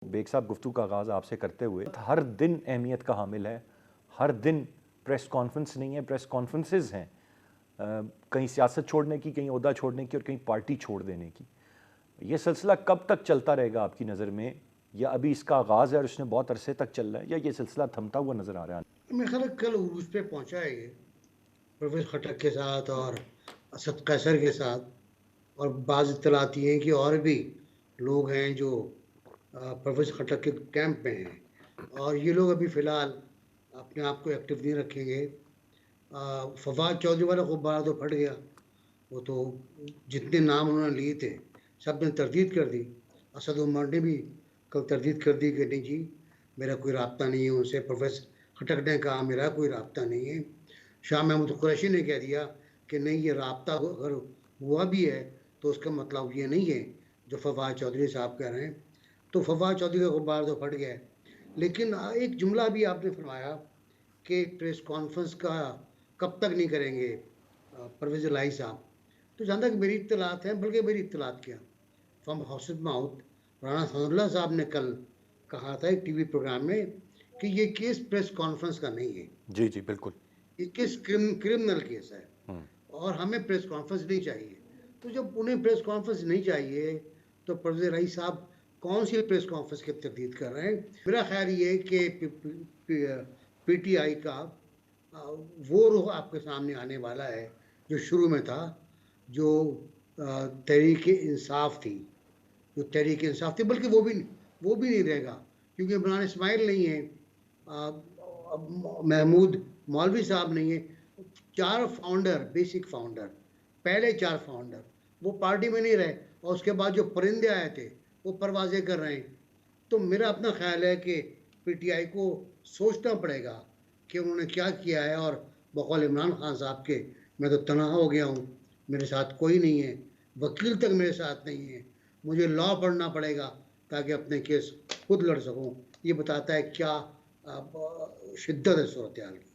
Bag साहब, गुफ्तगू का आगाज़ आपसे करते हुए, हर दिन अहमियत का हामिल है। हर दिन प्रेस कॉन्फ्रेंस नहीं है, प्रेस कॉन्फ्रेंसेस हैं। कहीं सियासत छोड़ने की, कहीं ओहदा छोड़ने की और कहीं पार्टी छोड़ देने की। ये सिलसिला कब तक चलता रहेगा आपकी नज़र में, या अभी इसका आगाज़ है और इसने बहुत अरसे तक चल रहा है, या ये सिलसिला थमता हुआ नज़र आ रहा है? मेरे ख्याल है कल उरूज पे पहुंचा है ये, परवेज खटक के साथ और असद कैसर के साथ। और बाज़ इत्तलात ये हैं कि और भी लोग हैं जो परवेज खटक के कैंप में हैं, और ये लोग अभी फ़िलहाल अपने आप को एक्टिव नहीं रखेंगे। फवाद चौधरी वाला गुब्बारा तो फट गया। वो तो जितने नाम उन्होंने लिए थे, सब ने तरदीद कर दी। असद उमर ने भी कल तरदीद कर दी कि नहीं जी, मेरा कोई राब्ता नहीं है उनसे। प्रोफेसर खटक ने कहा मेरा कोई राब्ता नहीं है। शाह महमूद कुरैशी ने कह दिया कि नहीं, ये राब्ता अगर हुआ भी है तो उसका मतलब ये नहीं है जो फवाद चौधरी साहब कह रहे हैं। तो फवाद चौधरी का गुब्बारा तो फट गया है। लेकिन एक जुमला भी आपने फरमाया कि प्रेस कॉन्फ्रेंस का कब तक नहीं करेंगे परवेज़ इलाही साहब। तो जहाँ तक मेरी इत्तलात हैं, बल्कि मेरी इत्तलात क्या, from horse mouth, Rana Sanaullah साहब ने कल कहा था एक टीवी प्रोग्राम में कि ये केस प्रेस कॉन्फ्रेंस का नहीं है, जी जी, बिल्कुल। ये केस क्रिमिनल केस है और हमें प्रेस कॉन्फ्रेंस नहीं चाहिए। तो जब उन्हें प्रेस कॉन्फ्रेंस नहीं चाहिए तो परवेज़ इलाही साहब कौन सी प्रेस कॉन्फ्रेंस की तरदीद कर रहे हैं? मेरा ख्याल ये है कि पीटीआई का वो रुख आपके सामने आने वाला है जो शुरू में था, जो तहरीक-ए-इंसाफ थी, जो तहरीक-ए-इंसाफ थी, बल्कि वो भी नहीं रहेगा, क्योंकि इमरान इस्माइल नहीं है, महमूद मौलवी साहब नहीं है। 4 फाउंडर, बेसिक फाउंडर, पहले 4 फाउंडर वो पार्टी में नहीं रहे, और उसके बाद जो परिंदे आए थे वो परवाज़ें कर रहे हैं। तो मेरा अपना ख्याल है कि पीटीआई को सोचना पड़ेगा कि उन्होंने क्या किया है। और बकौल इमरान खान साहब के, मैं तो तनहा हो गया हूँ, मेरे साथ कोई नहीं है, वकील तक मेरे साथ नहीं है, मुझे लॉ पढ़ना पड़ेगा ताकि अपने केस खुद लड़ सकूँ। ये बताता है क्या शिद्दत है सूरत हाल की।